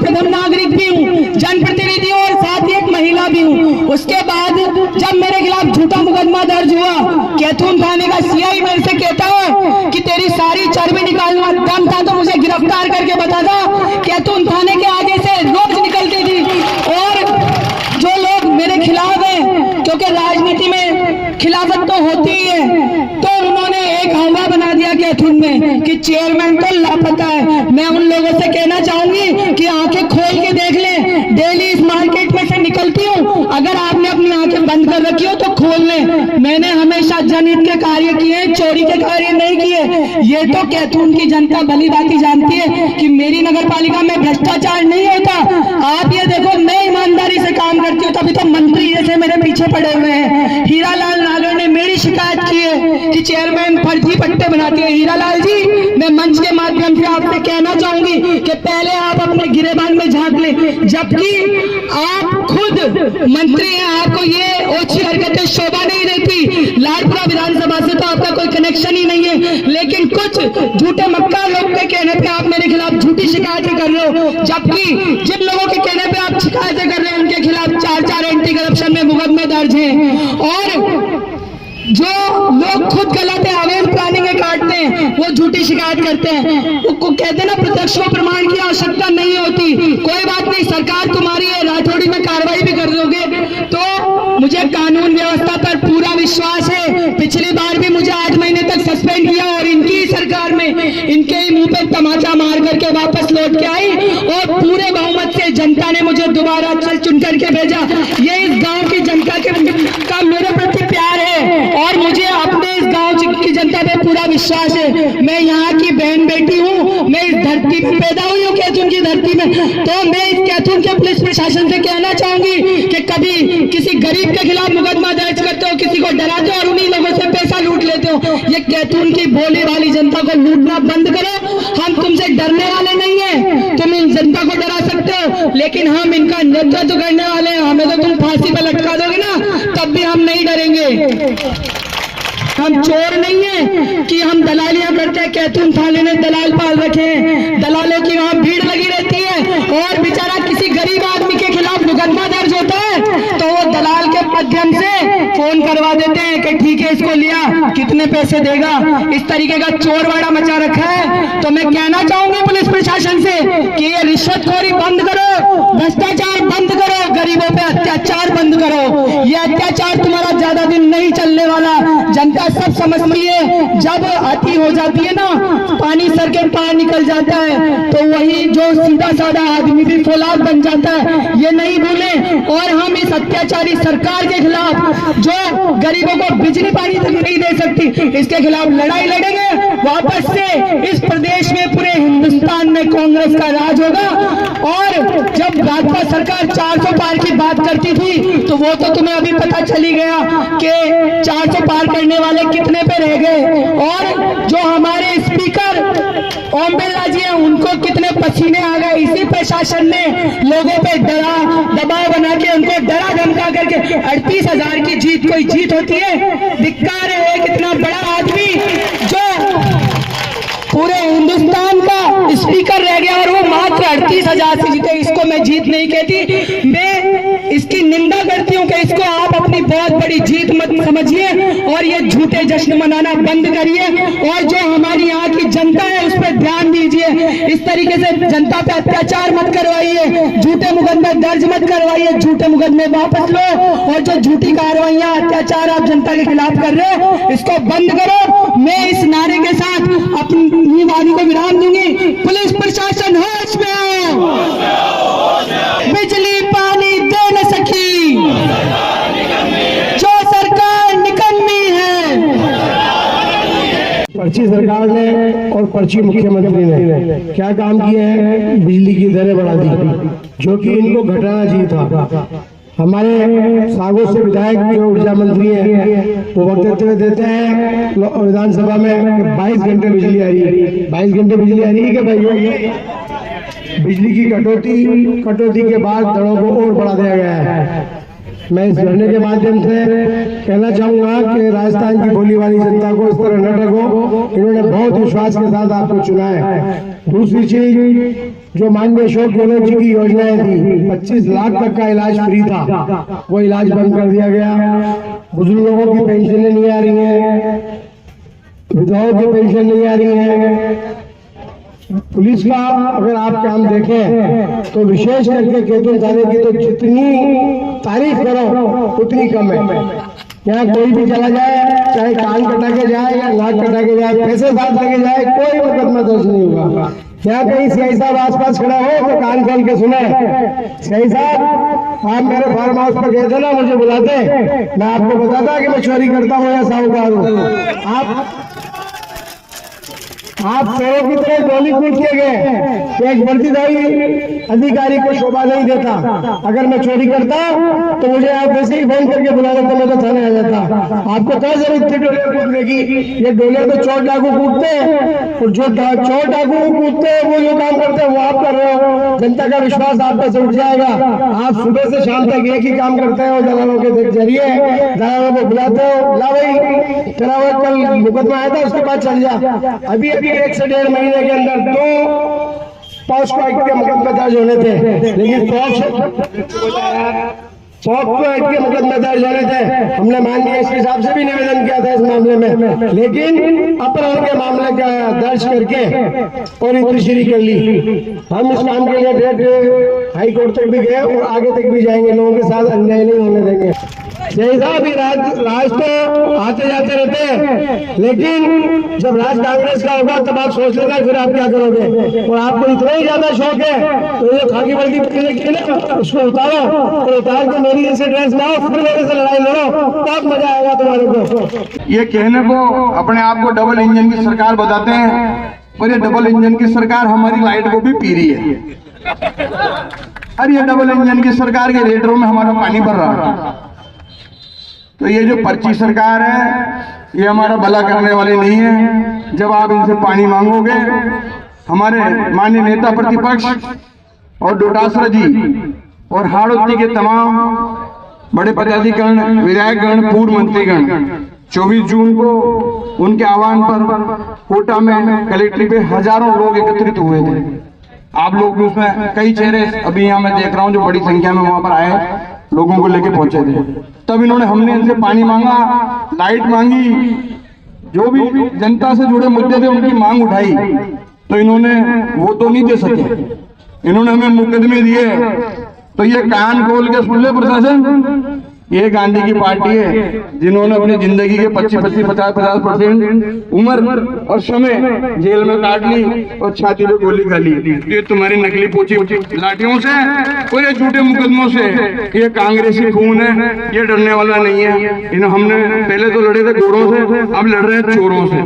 प्रथम नागरिक भी हूँ, जनप्रतिनिधि हूँ और साथ ही एक महिला भी हूँ। उसके बाद जब मेरे खिलाफ झूठा मुकदमा दर्ज हुआ, कैथून थाने का सीआई मेरे से कहता है कि तेरी सारी चर्बी निकालना दम था तो मुझे गिरफ्तार करके बता था। कैथून थाने के आगे से रोज निकलती थी और जो लोग मेरे खिलाफ हैं, क्योंकि राजनीति में खिलाफत तो होती ही है, तो उन्होंने एक हवा बना दिया कैथून में कि चेयरमैन तो लापता है। मैं उन लोगों से कहना चाहूंगी कि आंखें खोल के देख लें, डेली इस मार्केट में से निकलती हूँ, अगर आपने अपनी आंखें बंद कर रखी हो तो खोल लें। मैंने हमेशा जनहित के कार्य किए, चोरी के कार्य नहीं किए। ये तो कैथून की जनता भली भांति जानती है कि मेरी नगर पालिका में भ्रष्टाचार नहीं होता। आप ये देखो, मैं ईमानदारी से काम करती हूँ, तभी तो मंत्री जैसे मेरे पीछे पड़े हुए हैं। हीरालाल नागर ने मेरी शिकायत की है कि चेयरमैन फर्जी पट्टे बनाते हैं। हीरालाल जी, मैं मंच के माध्यम से आपसे कहना चाहूंगी कि पहले आप अपने गिरेबान में झांक लें, जबकि आप खुद मंत्री हैं, आपको ये ओछी हरकतें शोभा नहीं देती। लाडपुरा विधानसभा से तो आपका कोई कनेक्शन ही नहीं है, लेकिन कुछ झूठे मक्का लोग के कहने पे आप मेरे खिलाफ झूठी शिकायतें कर रहे हो, जबकि जिन लोगों के कहने पे आप शिकायतें कर रहे हैं उनके खिलाफ 4 एंटी करप्शन में मुकदमे दर्ज हैं। और जो लोग खुद गलत है, अवैध प्लानिंग काटते हैं, वो झूठी शिकायत करते हैं। वो कहते हैं ना, प्रत्यक्ष प्रमाण की आवश्यकता नहीं होती। कोई बात नहीं, सरकार तुम्हारी है, राठौड़ी में कार्रवाई भी कर दोगे। तो मुझे कानून व्यवस्था पर पूरा विश्वास है। पिछली बार भी मुझे 8 महीने तक सस्पेंड किया और इनकी सरकार में इनके ही मुंह पे तमाचा मार करके वापस लौट के आई और पूरे बहुमत से जनता ने मुझे दोबारा चुन करके भेजा। ये इस गांव की जनता का मेरे प्रति प्यार है और मुझे अपने इस गांव की जनता पे पूरा विश्वास है। मैं यहाँ की बहन बेटी हूँ, मैं इस धरती पे पैदा हुई हूँ, कैथून की धरती में। तो मैं इस कैथून के पुलिस प्रशासन से कहना चाहूंगी कि कभी किसी गरीब के खिलाफ मुकदमा दर्ज करते हो, किसी को डराते हो और उन्हीं लोगों से पैसा लूट लेते हो। ये कैथून की भोली वाली जनता को लूटना बंद करो। हम तुमसे डरने वाले नहीं है, तुम इन जनता को डरा सकते हो, लेकिन हम इनका नेतृत्व करने वाले हैं। हमें तो तुम फांसी पर लटका दोगे ना, तब भी हम नहीं डरेंगे। हम चोर नहीं है कि हम दलालियां करते हैं। कैथून थाने ने दलाल पाल रखे हैं, दलालों की वहां भीड़ लगी रहती है और बेचारा किसी गरीब आदमी के खिलाफ मुकदमा दर्ज होता है तो वो दलाल के माध्यम से फोन करवा देते हैं कि ठीक है, इसको लिया, कितने पैसे देगा। इस तरीके का चोरवाड़ा मचा रखा है। तो मैं कहना चाहूंगी पुलिस प्रशासन से कि ये रिश्वतखोरी बंद करो, भ्रष्टाचार बंद करो, गरीबों पे अत्याचार बंद करो। ये अत्याचार तुम्हारा ज्यादा दिन नहीं चलने वाला। जनता सब समझती है, जब अति हो जाती है ना, पानी सर के पार निकल जाता है, तो वही जो सीधा साधा आदमी भी फौलाद बन जाता है। ये नहीं भूलें। और हम इस अत्याचारी सरकार के खिलाफ, जो गरीबों को बिजली पानी तक नहीं दे सकती, इसके खिलाफ लड़ाई लड़ेंगे। वापस से इस प्रदेश में, पूरे हिंदुस्तान में कांग्रेस का राज होगा। और जब भाजपा सरकार 400 पार की बात करती थी, तो वो तो तुम्हें अभी पता चली गया कि 400 पार करने वाले कितने पे रह गए। और जो हमारे स्पीकर ओम बिरला जी हैं, उनको कितने पसीने आ गए। इसी प्रशासन ने लोगों पे डरा दबाव बना के, उनको डरा धमका करके 38,000 की जीत कोई जीत होती है? धिक्कार है। एक इतना बड़ा आदमी जो पूरे हिंदुस्तान का स्पीकर रह गया और वो मात्र 38,000 से जीते, इसको मैं जीत नहीं कहती। मैं इसकी निंदा करती हूँ कि इसको आप अपनी बहुत बड़ी जीत मत समझिए और ये झूठे जश्न मनाना बंद करिए। और जो हमारी यहाँ की जनता है, उस पर ध्यान दीजिए। इस तरीके से जनता पे अत्याचार मत करवाइए, झूठे मुकदमे दर्ज मत करवाइए, झूठे मुकदमे वापस लो। और जो झूठी कार्रवाइयां, अत्याचार आप जनता के खिलाफ कर रहे हो, इसको बंद करो। मैं इस नारे के साथ अपनी वाणी को विराम दूंगी। पुलिस प्रशासन होश में आओ, बिजली पानी दे न सकी जो सरकार निकम्मी है। पर्ची सरकार ने और पर्ची मुख्यमंत्री ने क्या काम किए हैं? बिजली की दरें बढ़ा दी, जो कि इनको घटाना चाहिए था। हमारे सागो से विधायक जो ऊर्जा मंत्री हैं, वो वक्तव्य देते हैं विधानसभा में 22 घंटे बिजली आ रही है। 22 घंटे बिजली आ रही है क्या भाई? बिजली की कटौती के बाद दरों को और बढ़ा दिया गया है। मैं इस धरने के माध्यम से कहना चाहूंगा कि राजस्थान की भोली वाली जनता को इस तरह न ठगो। इन्होंने बहुत विश्वास के साथ आपको चुना है। दूसरी चीज, जो माननीय अशोक गहलोत जी की योजनाएं थी, 25 लाख तक का इलाज फ्री था, वो इलाज बंद कर दिया गया। बुजुर्गों की पेंशनें नहीं आ रही हैं, विधवाओं की पेंशन नहीं आ रही है। पुलिस का अगर आप काम देखें तो विशेष करके केतुल थाने की तो जितनी तारीफ करो उतनी कम है। यहाँ कोई भी चला जाए, चाहे कान कटा के जाए या नाक कटा के जाए, पैसे साथ लगे जाए, कोई मुकदमा दर्ज नहीं होगा। यहाँ कहीं सीआई साहब आसपास खड़ा हो तो कान खोल के सुने, सीआई साहब आप मेरे फार्म हाउस पर गए थे ना, मुझे बुलाते, मैं आपको बताता कि मैं चोरी करता हूँ या साहूकार हूँ। आप चोरों की तरह गोली कूद के गए। एक वर्दीधारी अधिकारी को शोभा नहीं देता। अगर मैं चोरी करता तो मुझे आप वैसे ही फोन करके बुला लेते, मैं तो थाने आ जाता। आपको क्या जरूरत थी डोले कूदने की? ये डोले तो चोर डाकू कूदते हैं, और जो चोर डाकू कूदते हैं वो जो काम करते हैं वो आप कर रहे हो। जनता का विश्वास आप पे से उठ जाएगा। आप सुबह से शाम तक एक ही काम करते हो, दलालों के जरिए दलालों को बुलाते हो, ला भाई तेरा वो कल मुकदमा आया था, उसके बाद चल जा। अभी 1 से 1.5 महीने के अंदर 2 पॉक्सो एक्ट के मुकदमे दर्ज होने थे, लेकिन पॉक्सो एक्ट के मुकदमे दर्ज होने थे। हमने माननीय एसपी साहब से भी निवेदन किया था इस मामले में, लेकिन अपहरण के मामले का दर्ज करके और इंतरी कर ली। हम इस काम के लिए डेट हाई कोर्ट तक भी गए और आगे तक भी जाएंगे। लोगों के साथ अन्याय नहीं होने देंगे। यही साहब राज तो आते जाते रहते हैं, लेकिन जब राज कांग्रेस का होगा तब आप सोच लेना फिर आप क्या करोगे। और आपको इतना ही ज्यादा शौक है तो ये खाकी वर्दी पहनने की ना, उसको उतारो और उतार के मेरी जैसे ड्रेस लाओ, फिर मेरे से लड़ाई लड़ो, बहुत मजा आएगा तुम्हारे को। ये कहने को अपने आप को डबल इंजन की सरकार बताते हैं, पर ये डबल इंजन की सरकार हमारी लाइट को भी पी रही है। अरे ये डबल इंजन की सरकार के रेटरों में हमारा पानी भर रहा है। तो ये जो पर्ची सरकार है ये हमारा भला करने वाली नहीं है। जब आप इनसे पानी मांगोगे, हमारे माननीय नेता प्रतिपक्ष और डोटासरा जी और हाड़ौती के तमाम बड़े पदाधिकारी, विधायकगण, पूर्व मंत्रीगण 24 जून को उनके आह्वान पर कोटा में कलेक्ट्रेट पे हजारों लोग एकत्रित हुए थे। आप लोग भी उसमें कई चेहरे अभी यहाँ मैं देख रहा हूँ जो बड़ी संख्या में वहां पर आए, लोगों को लेके पहुंचे थे। तब हमने इनसे पानी मांगा, लाइट मांगी, जो भी जनता से जुड़े मुद्दे थे उनकी मांग उठाई, तो इन्होंने वो तो नहीं दे सके। इन्होंने हमें मुकदमे दिए। तो ये कान खोल के सुन ले प्रशासन, ये गांधी की पार्टी है जिन्होंने अपनी जिंदगी के 25-50% उम्र और समय जेल में काट ली और छाती पे गोली खा ली। ये तुम्हारी नकली पोची लाठियों से और ये झूठे मुकदमों से, ये कांग्रेसी खून है, ये डरने वाला नहीं है। हमने पहले तो लड़े थे गोरों से, अब लड़ रहे हैं चोरों से।